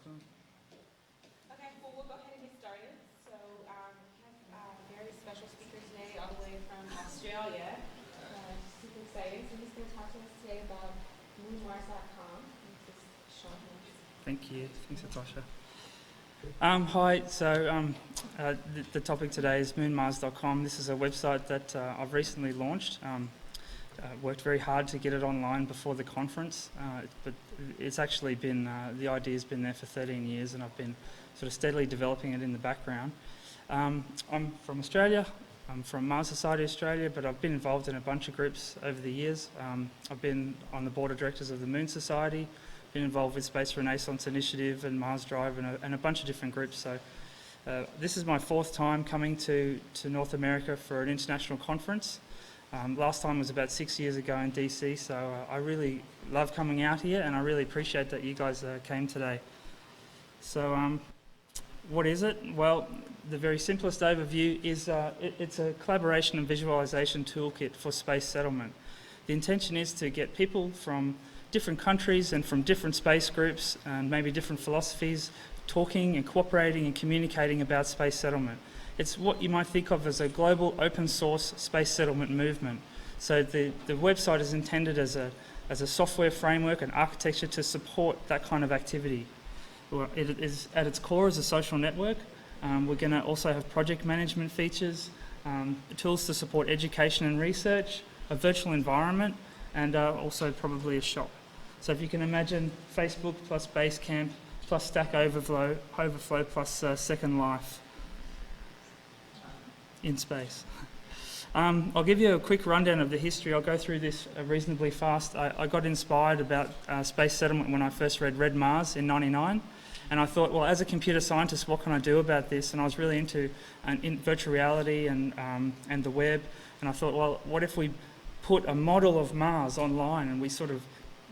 Awesome. Okay, well, we'll go ahead and get started. So we have a very special speaker today, all the way from Australia. Super exciting. So he's going to talk to us today about moonmars.com. This is Shaun Moss. Thank you. Thanks, Natasha. Hi, so the topic today is moonmars.com. This is a website that I've recently launched. Worked very hard to get it online before the conference, but it's actually been, the idea's been there for 13 years and I've been sort of steadily developing it in the background. I'm from Australia. I'm from Mars Society Australia, but I've been involved in a bunch of groups over the years. I've been on the board of directors of the Moon Society, been involved with Space Renaissance Initiative and Mars Drive and a bunch of different groups. So this is my fourth time coming to North America for an international conference. Last time was about 6 years ago in DC, so I really love coming out here and I really appreciate that you guys came today. So what is it? Well, the very simplest overview is it's a collaboration and visualization toolkit for space settlement. The intention is to get people from different countries and from different space groups and maybe different philosophies talking and cooperating and communicating about space settlement. It's what you might think of as a global open source space settlement movement. So the website is intended as a software framework and architecture to support that kind of activity. Well, it is at its core as a social network. We're going to also have project management features, tools to support education and research, a virtual environment, and also probably a shop. So if you can imagine Facebook plus Basecamp plus Stack Overflow plus Second Life in space. I'll give you a quick rundown of the history. I'll go through this reasonably fast. I got inspired about space settlement when I first read Red Mars in '99, and I thought, well, as a computer scientist, what can I do about this? And I was really into virtual reality and the web, and I thought, well, what if we put a model of Mars online and we sort of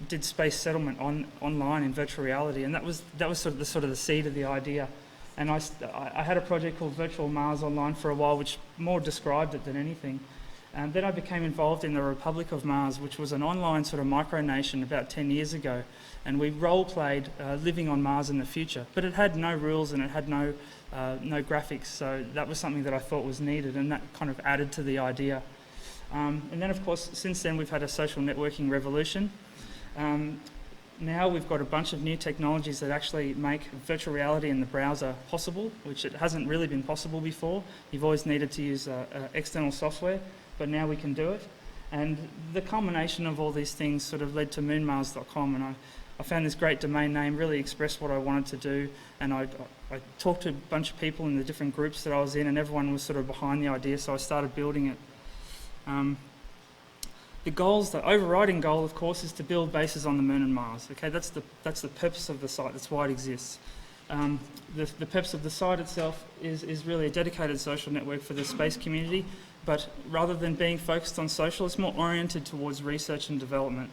did space settlement online in virtual reality? And that was sort of the seed of the idea. And I had a project called Virtual Mars Online for a while, which more described it than anything. And then I became involved in the Republic of Mars, which was an online sort of micronation about 10 years ago. And we role-played living on Mars in the future. But it had no rules and it had no graphics, so that was something that I thought was needed, and that kind of added to the idea. And then, of course, since then we've had a social networking revolution. Now we've got a bunch of new technologies that actually make virtual reality in the browser possible, which it hasn't really been possible before. You've always needed to use external software, but now we can do it. And the culmination of all these things sort of led to moonmars.com, and I found this great domain name, really expressed what I wanted to do, and I talked to a bunch of people in the different groups that I was in, and everyone was sort of behind the idea, so I started building it. The overriding goal, of course, is to build bases on the Moon and Mars. Okay, that's the purpose of the site. That's why it exists. The purpose of the site itself is really a dedicated social network for the space community, but rather than being focused on social, it's more oriented towards research and development.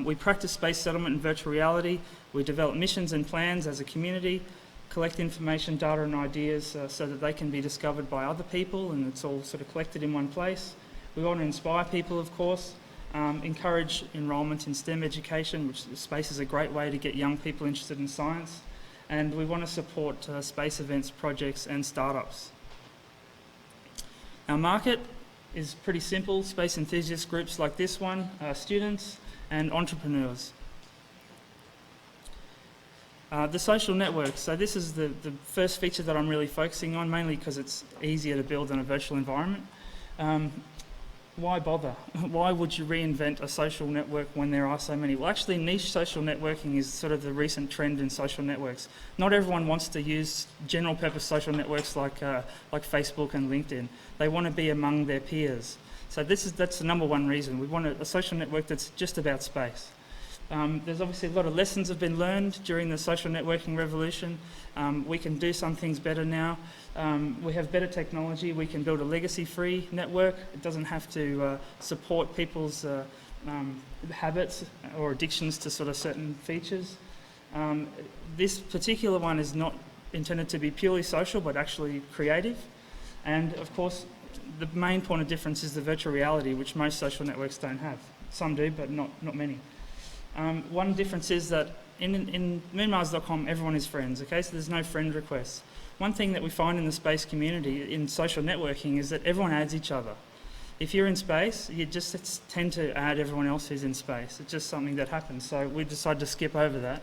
We practice space settlement in virtual reality. We develop missions and plans as a community, collect information, data and ideas so that they can be discovered by other people, and it's all sort of collected in one place. We want to inspire people, of course, encourage enrolment in STEM education, which space is a great way to get young people interested in science, and we want to support space events, projects and startups. Our market is pretty simple: space enthusiast groups like this one, students and entrepreneurs. The social networks. So this is the first feature that I'm really focusing on, mainly because it's easier to build in a virtual environment. Why bother? Why would you reinvent a social network when there are so many? Well, actually, niche social networking is sort of the recent trend in social networks. Not everyone wants to use general purpose social networks like Facebook and LinkedIn. They want to be among their peers. So that's the number one reason. We want a social network that's just about space. There's obviously a lot of lessons have been learned during the social networking revolution. We can do some things better now. We have better technology. We can build a legacy-free network. It doesn't have to support people's habits or addictions to sort of certain features. This particular one is not intended to be purely social, but actually creative. And of course, the main point of difference is the virtual reality, which most social networks don't have. Some do, but not many. One difference is that in moonmars.com, everyone is friends, okay? So there's no friend requests. One thing that we find in the space community, in social networking, is that everyone adds each other. If you're in space, you just tend to add everyone else who's in space. It's just something that happens. So we decided to skip over that.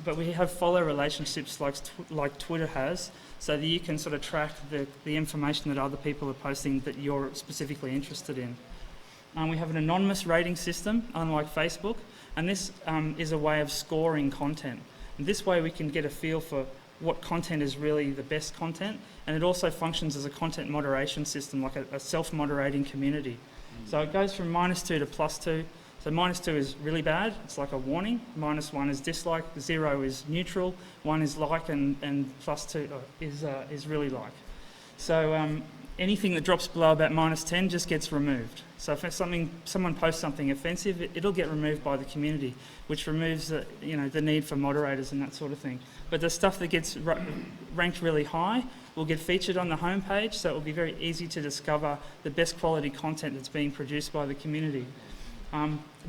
But we have follow relationships like Twitter has, so that you can sort of track the information that other people are posting that you're specifically interested in. We have an anonymous rating system, unlike Facebook, and this is a way of scoring content. And this way we can get a feel for what content is really the best content, and it also functions as a content moderation system, like a self-moderating community. So it goes from -2 to +2. So -2 is really bad, it's like a warning. -1 is dislike, 0 is neutral, 1 is like, and +2 is really like. So anything that drops below about -10 just gets removed. So if someone posts something offensive, it'll get removed by the community, which removes the need for moderators and that sort of thing. But the stuff that gets ranked really high will get featured on the homepage, so it will be very easy to discover the best quality content that's being produced by the community.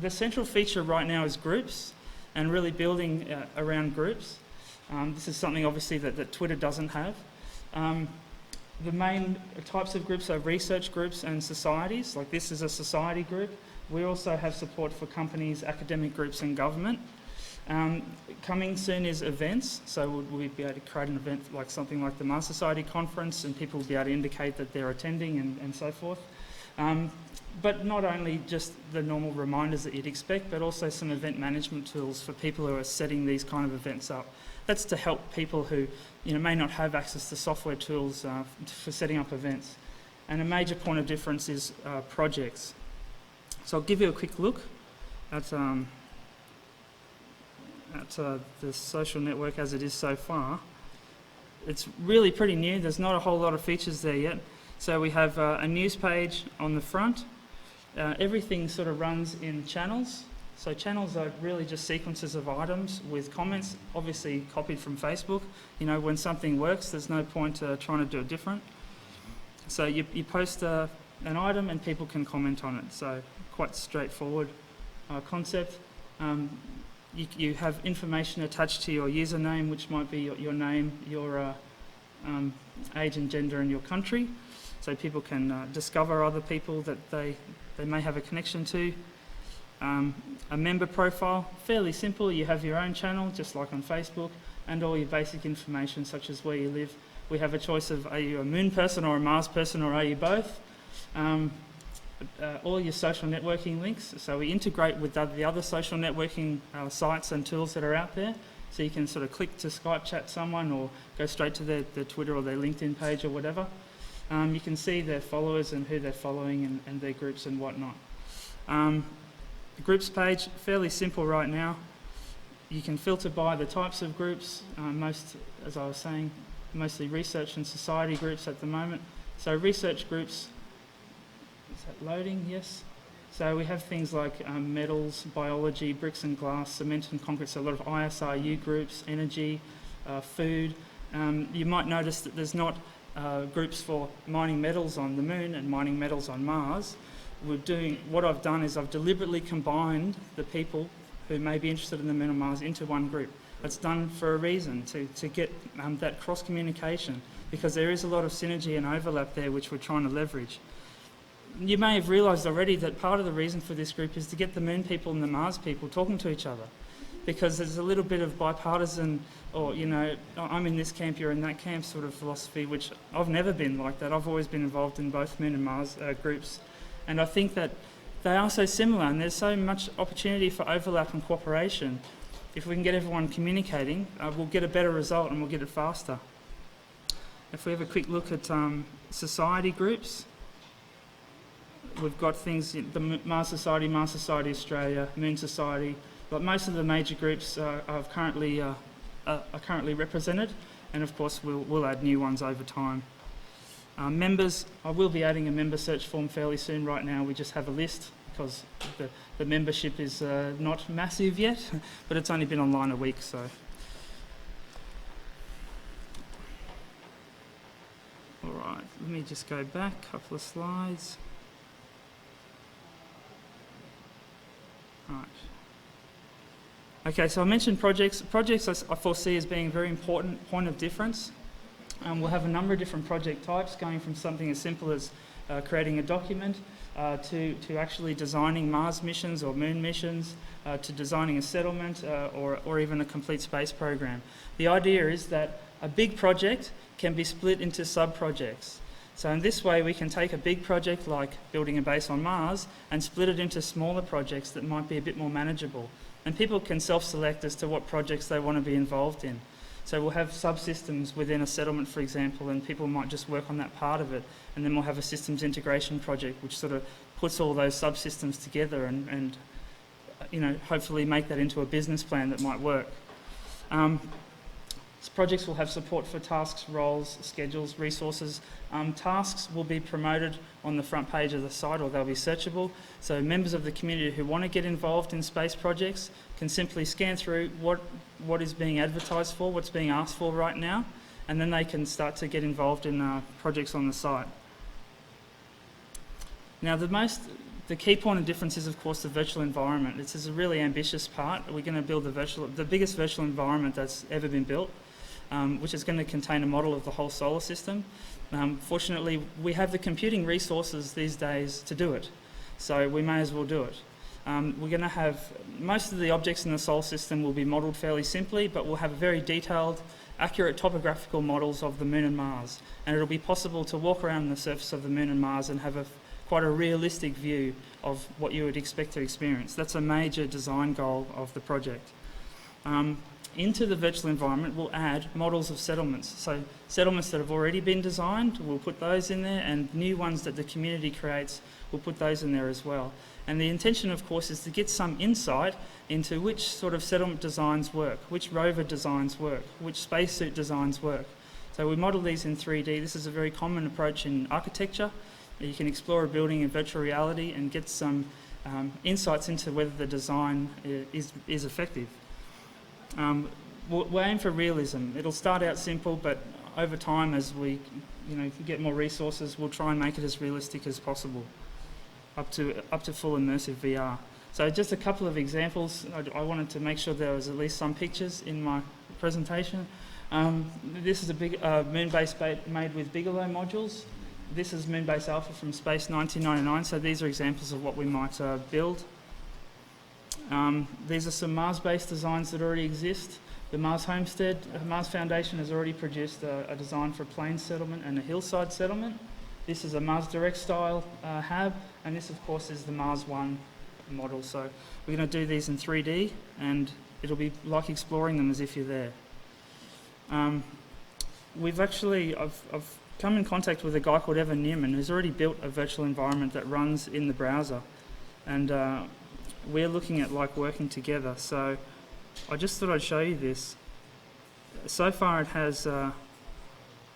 The central feature right now is groups, and really building around groups. This is something obviously that Twitter doesn't have. The main types of groups are research groups and societies. Like this is a society group. We also have support for companies, academic groups and government. Coming soon is events, so we'll be able to create an event like something like the Mars Society conference, and people will be able to indicate that they're attending and so forth. But not only just the normal reminders that you'd expect, but also some event management tools for people who are setting these kind of events up. That's to help people who may not have access to software tools for setting up events. And a major point of difference is projects. So I'll give you a quick look at the social network as it is so far. It's really pretty new. There's not a whole lot of features there yet. So we have a news page on the front. Everything sort of runs in channels. So channels are really just sequences of items with comments, obviously copied from Facebook. When something works, there's no point trying to do it different. So you post an item and people can comment on it. So quite straightforward concept. You have information attached to your username, which might be your name, your age and gender and your country. So people can discover other people that they may have a connection to. A member profile, fairly simple. You have your own channel, just like on Facebook, and all your basic information, such as where you live. We have a choice of, are you a moon person or a Mars person, or are you both? All your social networking links. So we integrate with the other social networking sites and tools that are out there. So you can sort of click to Skype chat someone, or go straight to their Twitter or their LinkedIn page or whatever. You can see their followers and who they're following and their groups and whatnot. The groups page, fairly simple right now. You can filter by the types of groups, as I was saying, mostly research and society groups at the moment. So research groups, is that loading? Yes. So we have things like metals, biology, bricks and glass, cement and concrete, so a lot of ISRU groups, energy, food. You might notice that there's not groups for mining metals on the moon and mining metals on Mars. What I've done is I've deliberately combined the people who may be interested in the moon and Mars into one group. That's done for a reason, to get that cross-communication, because there is a lot of synergy and overlap there which we're trying to leverage. You may have realised already that part of the reason for this group is to get the moon people and the Mars people talking to each other, because there's a little bit of bipartisan, or I'm in this camp, you're in that camp sort of philosophy, which I've never been like that. I've always been involved in both moon and Mars groups. And I think that they are so similar, and there's so much opportunity for overlap and cooperation. If we can get everyone communicating, we'll get a better result and we'll get it faster. If we have a quick look at society groups, we've got things, the Mars Society Australia, Moon Society, but most of the major groups are currently represented, and of course we'll add new ones over time. Members, I will be adding a member search form fairly soon. Right now we just have a list because the membership is not massive yet, but it's only been online a week, so. All right, let me just go back a couple of slides. Right. Okay, so I mentioned projects. Projects I foresee as being a very important point of difference. We'll have a number of different project types, going from something as simple as creating a document to actually designing Mars missions or moon missions, to designing a settlement or even a complete space program. The idea is that a big project can be split into sub-projects. So in this way we can take a big project like building a base on Mars and split it into smaller projects that might be a bit more manageable. And people can self-select as to what projects they want to be involved in. So we'll have subsystems within a settlement, for example, and people might just work on that part of it. And then we'll have a systems integration project which sort of puts all those subsystems together and hopefully make that into a business plan that might work. Projects will have support for tasks, roles, schedules, resources. Tasks will be promoted on the front page of the site, or they'll be searchable. So members of the community who want to get involved in space projects can simply scan through what is being advertised for, what's being asked for right now, and then they can start to get involved in projects on the site. Now the key point of difference is, of course, the virtual environment. This is a really ambitious part. We're going to build the biggest virtual environment that's ever been built, which is going to contain a model of the whole solar system. Fortunately, we have the computing resources these days to do it, so we may as well do it. We're going to have most of the objects in the solar system will be modelled fairly simply, but we'll have very detailed, accurate topographical models of the Moon and Mars, and it'll be possible to walk around the surface of the Moon and Mars and have quite a realistic view of what you would expect to experience. That's a major design goal of the project. Into the virtual environment, we'll add models of settlements. So settlements that have already been designed, we'll put those in there, and new ones that the community creates, we'll put those in there as well. And the intention, of course, is to get some insight into which sort of settlement designs work, which rover designs work, which spacesuit designs work. So we model these in 3D. This is a very common approach in architecture. You can explore a building in virtual reality and get some insights into whether the design is effective. We'll aim for realism. It'll start out simple, but over time, as we get more resources, we'll try and make it as realistic as possible, up to full immersive VR. So just a couple of examples. I wanted to make sure there was at least some pictures in my presentation. This is a big moon base made with Bigelow modules. This is Moonbase Alpha from Space 1999, so these are examples of what we might build. These are some Mars-based designs that already exist. The Mars Homestead, Mars Foundation has already produced a design for a plain settlement and a hillside settlement. This is a Mars Direct style hab, and this of course is the Mars One model. So we're going to do these in 3D, and it'll be like exploring them as if you're there. I've come in contact with a guy called Evan Newman who's already built a virtual environment that runs in the browser, and we're looking at working together. So I just thought I'd show you this. So far it has, I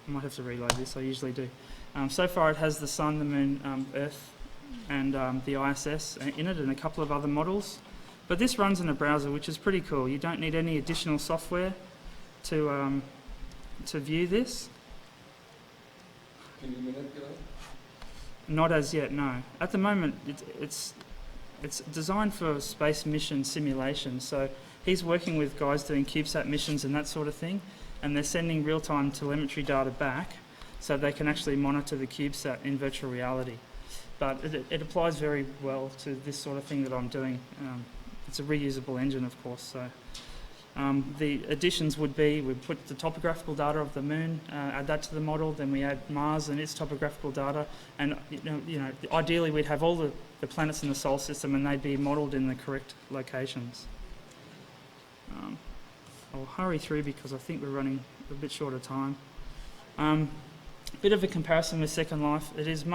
might have to reload this, I usually do. So far it has the Sun, the Moon, Earth and the ISS in it, and a couple of other models. But this runs in a browser, which is pretty cool. You don't need any additional software to view this. Can you manipulate? Not as yet, no. At the moment, it's designed for space mission simulation. So he's working with guys doing CubeSat missions and that sort of thing, and they're sending real-time telemetry data back so they can actually monitor the CubeSat in virtual reality. But it applies very well to this sort of thing that I'm doing. It's a reusable engine, of course. So the additions would be, we put the topographical data of the Moon, add that to the model, then we add Mars and its topographical data, and ideally we'd have all the planets in the solar system and they'd be modelled in the correct locations. I'll hurry through because I think we're running a bit short of time. Bit of a comparison with Second Life. It is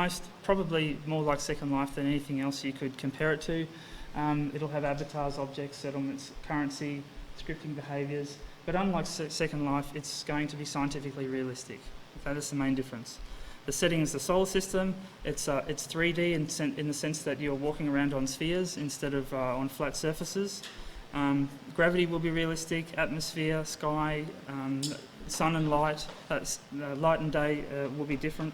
probably more like Second Life than anything else you could compare it to. It'll have avatars, objects, settlements, currency, scripting behaviours, but unlike Second Life, it's going to be scientifically realistic. Okay, that's the main difference. The setting is the solar system. It's 3D in the sense that you're walking around on spheres instead of on flat surfaces. Gravity will be realistic, atmosphere, sky, sun and light, light and day will be different.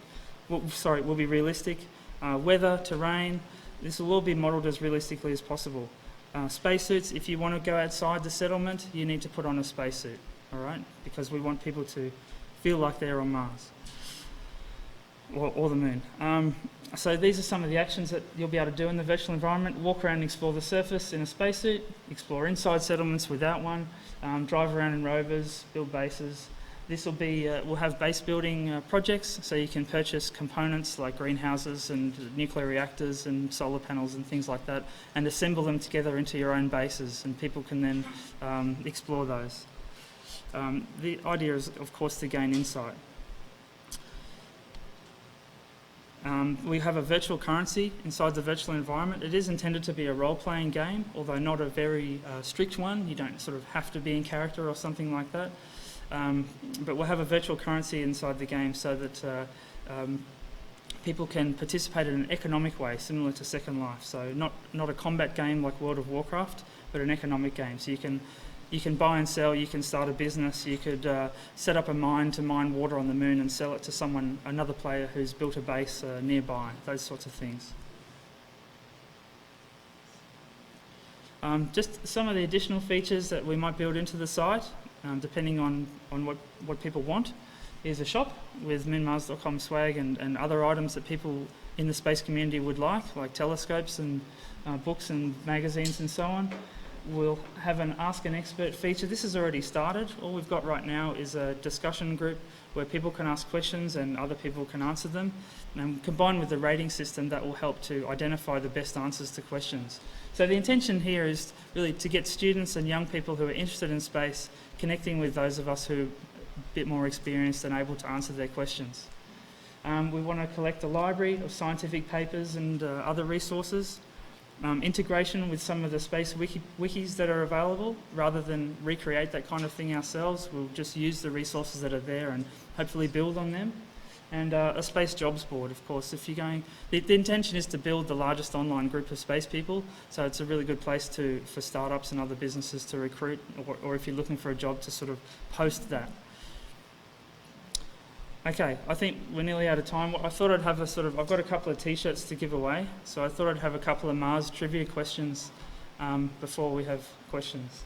Will be realistic. Weather, terrain, this will all be modelled as realistically as possible. Spacesuits, if you want to go outside the settlement, you need to put on a spacesuit, all right? Because we want people to feel like they're on Mars or the moon. So these are some of the actions that you'll be able to do in the virtual environment. Walk around and explore the surface in a spacesuit, explore inside settlements without one, drive around in rovers, build bases. This will be, we'll have base building projects, so you can purchase components like greenhouses and nuclear reactors and solar panels and things like that, and assemble them together into your own bases, and people can then explore those. The idea is, of course, to gain insight. We have a virtual currency inside the virtual environment. It is intended to be a role-playing game, although not a very strict one. You don't sort of have to be in character or something like that. But we'll have a virtual currency inside the game so that people can participate in an economic way, similar to Second Life. So not a combat game like World of Warcraft, but an economic game. So you can buy and sell, you can start a business, you could set up a mine to mine water on the moon and sell it to another player who's built a base nearby, those sorts of things. Just some of the additional features that we might build into the site, depending on what people want, is a shop with moonmars.com swag and other items that people in the space community would like telescopes and books and magazines and so on. We'll have an Ask an Expert feature. This has already started. All we've got right now is a discussion group where people can ask questions and other people can answer them. And combined with the rating system, that will help to identify the best answers to questions. So the intention here is really to get students and young people who are interested in space connecting with those of us who are a bit more experienced and able to answer their questions. We want to collect a library of scientific papers and other resources. Integration with some of the space wikis that are available. Rather than recreate that kind of thing ourselves, we'll just use the resources that are there and hopefully build on them. And a space jobs board, of course. If you're going, the intention is to build the largest online group of space people, so it's a really good place for startups and other businesses to recruit, or if you're looking for a job, to sort of post that. Okay, I think we're nearly out of time. I thought I'd have I've got a couple of t-shirts to give away, so I thought I'd have a couple of Mars trivia questions before we have questions.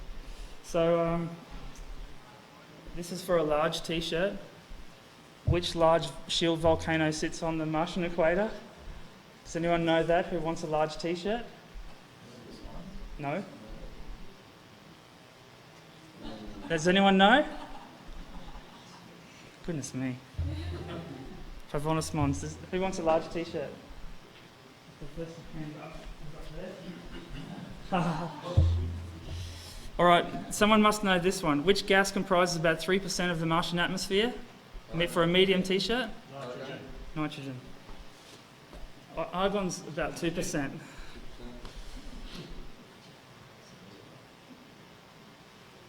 So this is for a large t-shirt. Which large shield volcano sits on the Martian equator? Does anyone know that, who wants a large t-shirt? No? Does anyone know? Goodness me. Pavonis Mons, who wants a large t-shirt? All right, someone must know this one. Which gas comprises about 3% of the Martian atmosphere? For a medium t-shirt? Nitrogen. Argon's about 2%.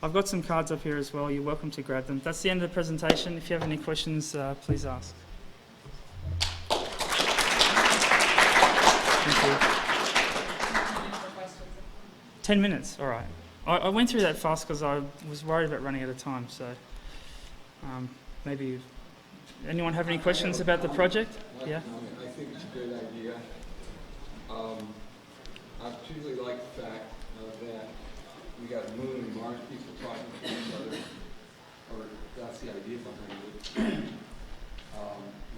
I've got some cards up here as well. You're welcome to grab them. That's the end of the presentation. If you have any questions, please ask. Thank you. 10 minutes, all right. I went through that fast because I was worried about running out of time, so maybe... Anyone have any questions about the project? Yeah? I think it's a great idea. I particularly like the fact that we got Moon and Mars people talking to each other, or that's the idea behind it.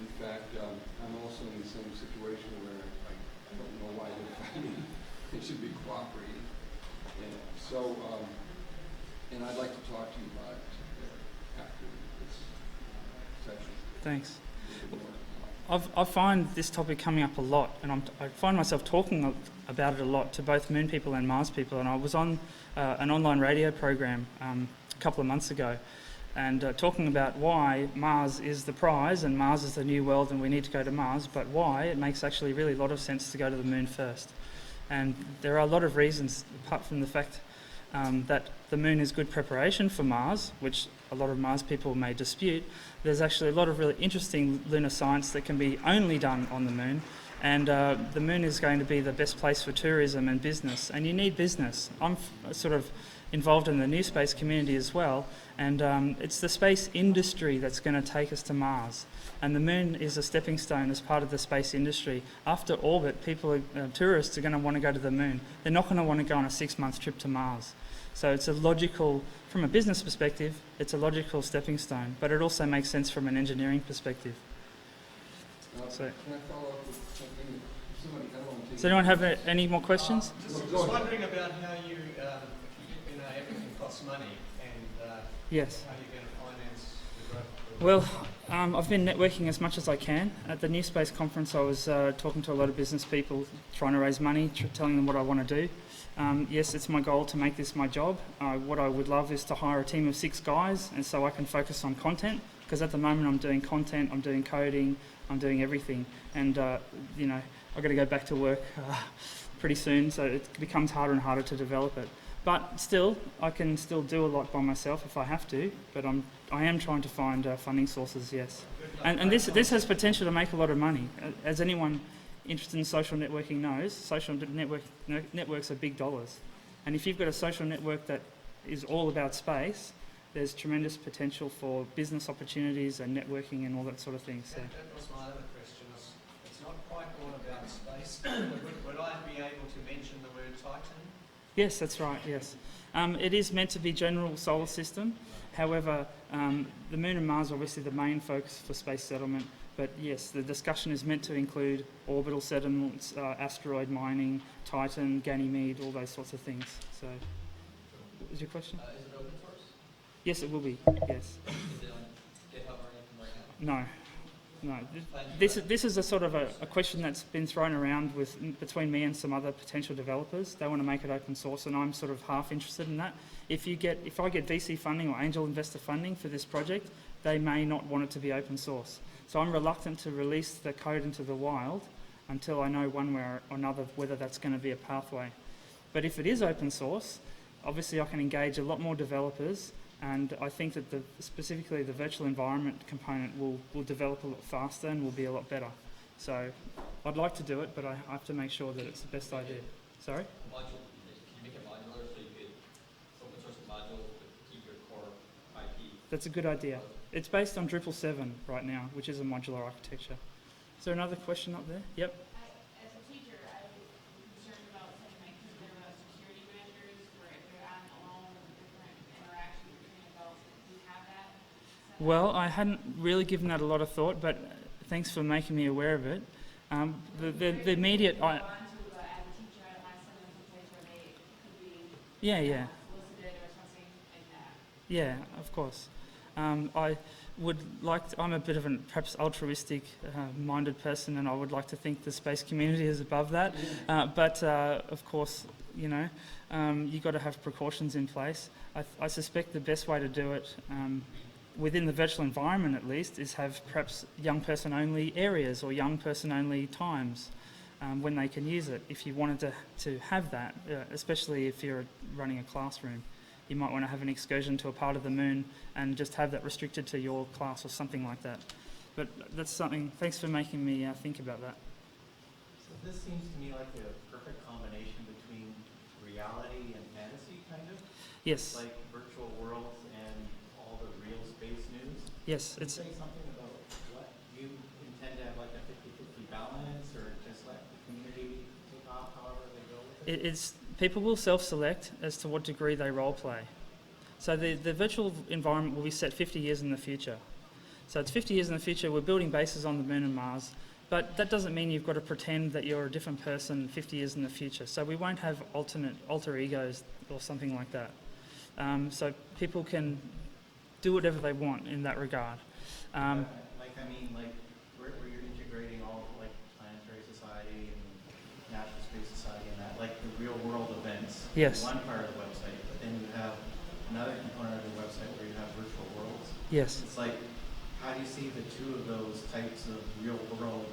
In fact, I'm also in the same situation where I don't know why they're fighting. They should be cooperating. And so, and I'd like to talk to you about it after this session. Thanks. I find this topic coming up a lot, and I find myself talking about it a lot to both Moon people and Mars people. And I was on an online radio program a couple of months ago, and talking about why Mars is the prize and Mars is the new world and we need to go to Mars, but why it makes actually really a lot of sense to go to the Moon first. And there are a lot of reasons, apart from the fact that the Moon is good preparation for Mars, which a lot of Mars people may dispute. There's actually a lot of really interesting lunar science that can be only done on the Moon, and the Moon is going to be the best place for tourism and business, and you need business. I'm sort of involved in the new space community as well, and it's the space industry that's going to take us to Mars. And the moon is a stepping stone as part of the space industry. After orbit, tourists are going to want to go to the moon. They're not going to want to go on a 6-month trip to Mars. So it's a logical, from a business perspective, it's a logical stepping stone, but it also makes sense from an engineering perspective. So, Can I follow up with something? Somebody, I don't want to take does anyone have any more questions? Just wondering about how you everything costs money and Yes. how you're going to finance the growth. Well, I've been networking as much as I can. At the New Space Conference, I was talking to a lot of business people, trying to raise money, telling them what I want to do. Yes, it's my goal to make this my job. What I would love is to hire a team of 6 guys, and so I can focus on content, because at the moment I'm doing content, I'm doing coding, I'm doing everything, and I've got to go back to work pretty soon, so it becomes harder and harder to develop it. But still, I can still do a lot by myself if I have to, but I am trying to find funding sources, yes. And this has potential to make a lot of money. As anyone interested in social networking knows, social networks are big dollars. And if you've got a social network that is all about space, there's tremendous potential for business opportunities and networking and all that sort of thing. So. That was my other question. It's not quite all about space. Would I be able to mention the word Titan? Yes, that's right, yes. It is meant to be general solar system. However, the Moon and Mars are obviously the main focus for space settlement. But yes, the discussion is meant to include orbital settlements, asteroid mining, Titan, Ganymede, all those sorts of things. So, what was your question? Is it open source? Yes, it will be, yes. Is it on GitHub or anything like that? No. This is a sort of a question that's been thrown around between me and some other potential developers. They want to make it open source, and I'm sort of half interested in that. If I get VC funding or angel investor funding for this project, they may not want it to be open source. So I'm reluctant to release the code into the wild until I know one way or another whether that's going to be a pathway. But if it is open source, obviously I can engage a lot more developers, and I think that specifically the virtual environment component will develop a lot faster and will be a lot better. So I'd like to do it, but I have to make sure that it's the best idea. Sorry? Module, can you make it modular so you could open source a module but keep your core IP? That's a good idea. It's based on Drupal 7 right now, which is a modular architecture. Is there another question up there? Yep. As a teacher, I was concerned about something like there about security measures where if you're out alone with different interactions between adults, do you have that? Well, I hadn't really given that a lot of thought, but thanks for making me aware of it. The immediate... As a teacher, I might send them to a place where they could be Yeah. solicited or something like that. Yeah, of course. I would I'm a bit of an perhaps altruistic minded person, and I would like to think the space community is above that. But of course, you've got to have precautions in place. I suspect the best way to do it, within the virtual environment at least, is have perhaps young person only areas or young person only times when they can use it. If you wanted to have that, especially if you're running a classroom. You might want to have an excursion to a part of the moon and just have that restricted to your class or something like that. But that's something, thanks for making me think about that. So this seems to me like a perfect combination between reality and fantasy, kind of? Yes. Like virtual worlds and all the real space news? Yes. Can you say something about what you intend to have, like a 50-50 balance, or just let the community take off however they go with it? People will self-select as to what degree they role-play. So the virtual environment will be set 50 years in the future. So it's 50 years in the future, we're building bases on the Moon and Mars, but that doesn't mean you've got to pretend that you're a different person 50 years in the future. So we won't have alter egos or something like that. So people can do whatever they want in that regard. Where you're integrating all like Planetary Society and National Space Society and that, like the real world events. Yes. One part of the website, but then you have another component of the website where you have virtual worlds. Yes. It's like, how do you see the two of those types of real world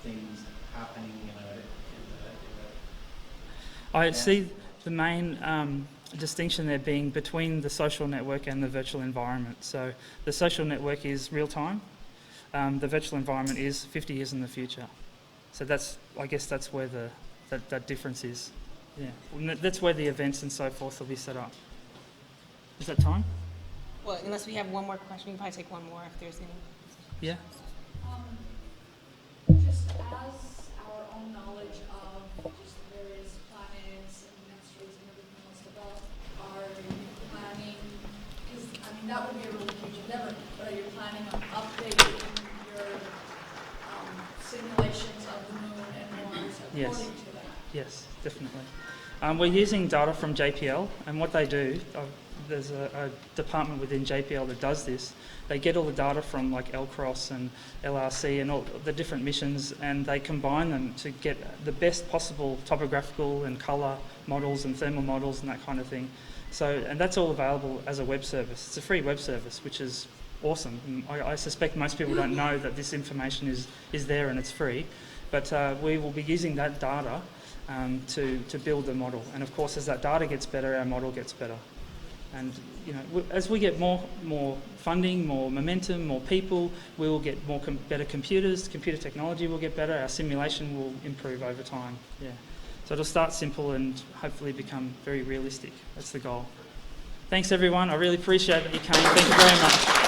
things happening in a I see the main distinction there being between the social network and the virtual environment. So the social network is real time. The virtual environment is 50 years in the future. So I guess that's where that difference is. Yeah, and that's where the events and so forth will be set up. Is that time? Well, unless we have one more question, we can probably take one more if there's any. Yeah. Just as our own knowledge of just the various planets and asteroids and everything else develop, are you planning, because I mean that would be a really huge endeavor, but are you planning on updating your simulations of the moon and Mars Yes. according to that? Yes, definitely. We're using data from JPL, and what they do, there's a department within JPL that does this. They get all the data from like LCROSS and LRC and all the different missions, and they combine them to get the best possible topographical and colour models and thermal models and that kind of thing. So, and that's all available as a web service. It's a free web service, which is awesome. And I suspect most people don't know that this information is there and it's free, but we will be using that data to build the model. And of course, as that data gets better, our model gets better. And you know, as we get more funding, more momentum, more people, we will get better computers. Computer technology will get better. Our simulation will improve over time. Yeah. So it'll start simple and hopefully become very realistic. That's the goal. Thanks everyone. I really appreciate that you came. Thank you very much.